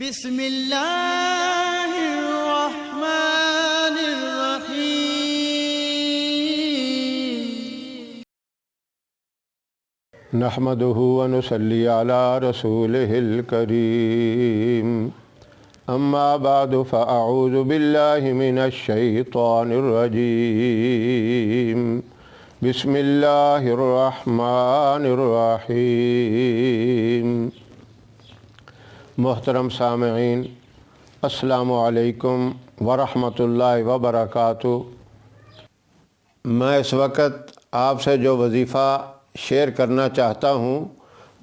بسم اللہ الرحمن الرحیم نحمده ونصلي على رسوله الكريم اما بعد فاعوذ بالله من الشيطان الرجيم بسم الله الرحمن الرحیم۔ محترم سامعین، السلام علیکم ورحمۃ اللہ وبرکاتہ۔ میں اس وقت آپ سے جو وظیفہ شیئر کرنا چاہتا ہوں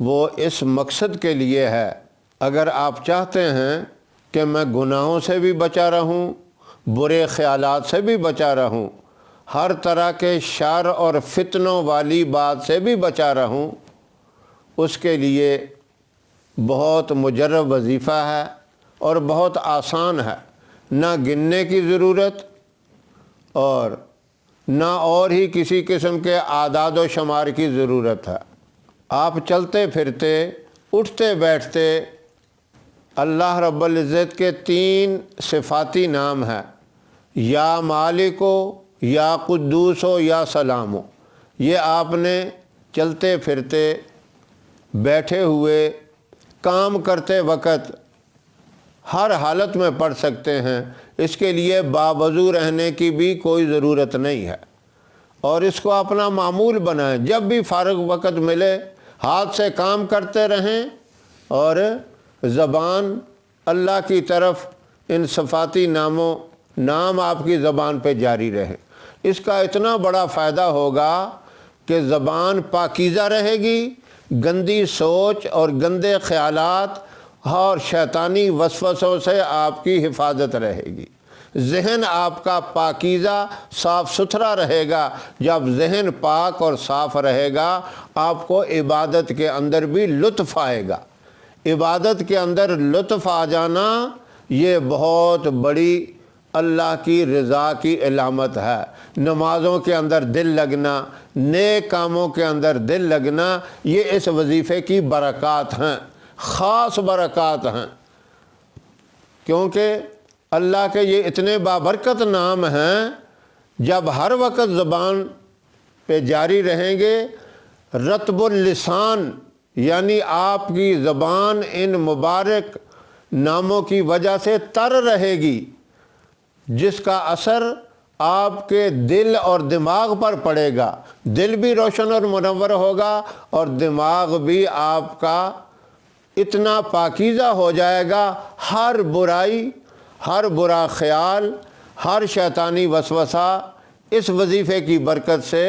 وہ اس مقصد کے لیے ہے، اگر آپ چاہتے ہیں کہ میں گناہوں سے بھی بچا رہوں، برے خیالات سے بھی بچا رہوں، ہر طرح کے شر اور فتنوں والی بات سے بھی بچا رہوں، اس کے لیے بہت مجرب وظیفہ ہے اور بہت آسان ہے، نہ گننے کی ضرورت اور نہ اور ہی کسی قسم کے اعداد و شمار کی ضرورت ہے۔ آپ چلتے پھرتے، اٹھتے بیٹھتے اللہ رب العزت کے 3 صفاتی نام ہیں، یا مالک ہو، یا قدوس ہو، یا سلام ہو۔ یہ آپ نے چلتے پھرتے، بیٹھے ہوئے، کام کرتے وقت ہر حالت میں پڑھ سکتے ہیں، اس کے لیے باوضو رہنے کی بھی کوئی ضرورت نہیں ہے، اور اس کو اپنا معمول بنائیں۔ جب بھی فارغ وقت ملے ہاتھ سے کام کرتے رہیں اور زبان اللہ کی طرف ان صفاتی نام آپ کی زبان پہ جاری رہے۔ اس کا اتنا بڑا فائدہ ہوگا کہ زبان پاکیزہ رہے گی، گندی سوچ اور گندے خیالات اور شیطانی وسوسوں سے آپ کی حفاظت رہے گی۔ ذہن آپ کا پاکیزہ صاف ستھرا رہے گا۔ جب ذہن پاک اور صاف رہے گا آپ کو عبادت کے اندر بھی لطف آئے گا۔ عبادت کے اندر لطف آ جانا یہ بہت بڑی اللہ کی رضا کی علامت ہے۔ نمازوں کے اندر دل لگنا، نیک کاموں کے اندر دل لگنا، یہ اس وظیفے کی برکات ہیں، خاص برکات ہیں، کیونکہ اللہ کے یہ اتنے بابرکت نام ہیں، جب ہر وقت زبان پہ جاری رہیں گے، رطب اللسان یعنی آپ کی زبان ان مبارک ناموں کی وجہ سے تر رہے گی، جس کا اثر آپ کے دل اور دماغ پر پڑے گا۔ دل بھی روشن اور منور ہوگا اور دماغ بھی آپ کا اتنا پاکیزہ ہو جائے گا، ہر برائی، ہر برا خیال، ہر شیطانی وسوسہ اس وظیفے کی برکت سے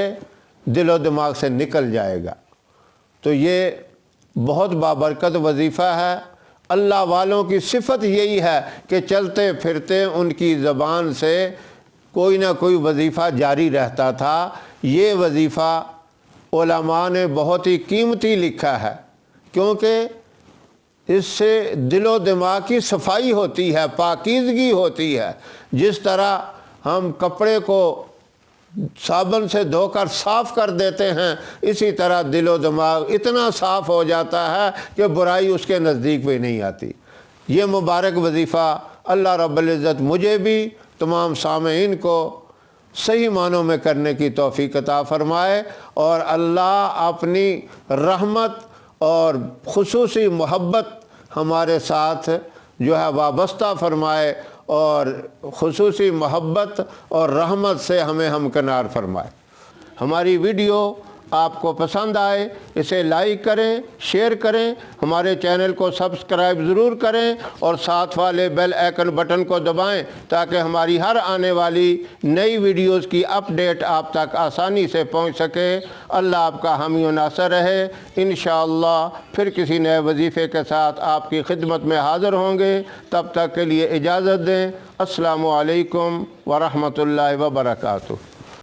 دل و دماغ سے نکل جائے گا۔ تو یہ بہت بابرکت وظیفہ ہے۔ اللہ والوں کی صفت یہی ہے کہ چلتے پھرتے ان کی زبان سے کوئی نہ کوئی وظیفہ جاری رہتا تھا۔ یہ وظیفہ علماء نے بہت ہی قیمتی لکھا ہے، کیونکہ اس سے دل و دماغ کی صفائی ہوتی ہے، پاکیزگی ہوتی ہے۔ جس طرح ہم کپڑے کو صابن سے دھو کر صاف کر دیتے ہیں، اسی طرح دل و دماغ اتنا صاف ہو جاتا ہے کہ برائی اس کے نزدیک بھی نہیں آتی۔ یہ مبارک وظیفہ اللہ رب العزت مجھے بھی تمام سامعین کو صحیح معنوں میں کرنے کی توفیق عطا فرمائے، اور اللہ اپنی رحمت اور خصوصی محبت ہمارے ساتھ جو ہے وابستہ فرمائے، اور خصوصی محبت اور رحمت سے ہمیں ہمکنار فرمائے۔ ہماری ویڈیو آپ کو پسند آئے اسے لائک کریں، شیئر کریں، ہمارے چینل کو سبسکرائب ضرور کریں، اور ساتھ والے بیل آئیکن بٹن کو دبائیں تاکہ ہماری ہر آنے والی نئی ویڈیوز کی اپڈیٹ آپ تک آسانی سے پہنچ سکے۔ اللہ آپ کا حامی و ناصر رہے۔ انشاءاللہ پھر کسی نئے وظیفے کے ساتھ آپ کی خدمت میں حاضر ہوں گے، تب تک کے لیے اجازت دیں۔ السلام علیکم ورحمۃ اللہ وبرکاتہ۔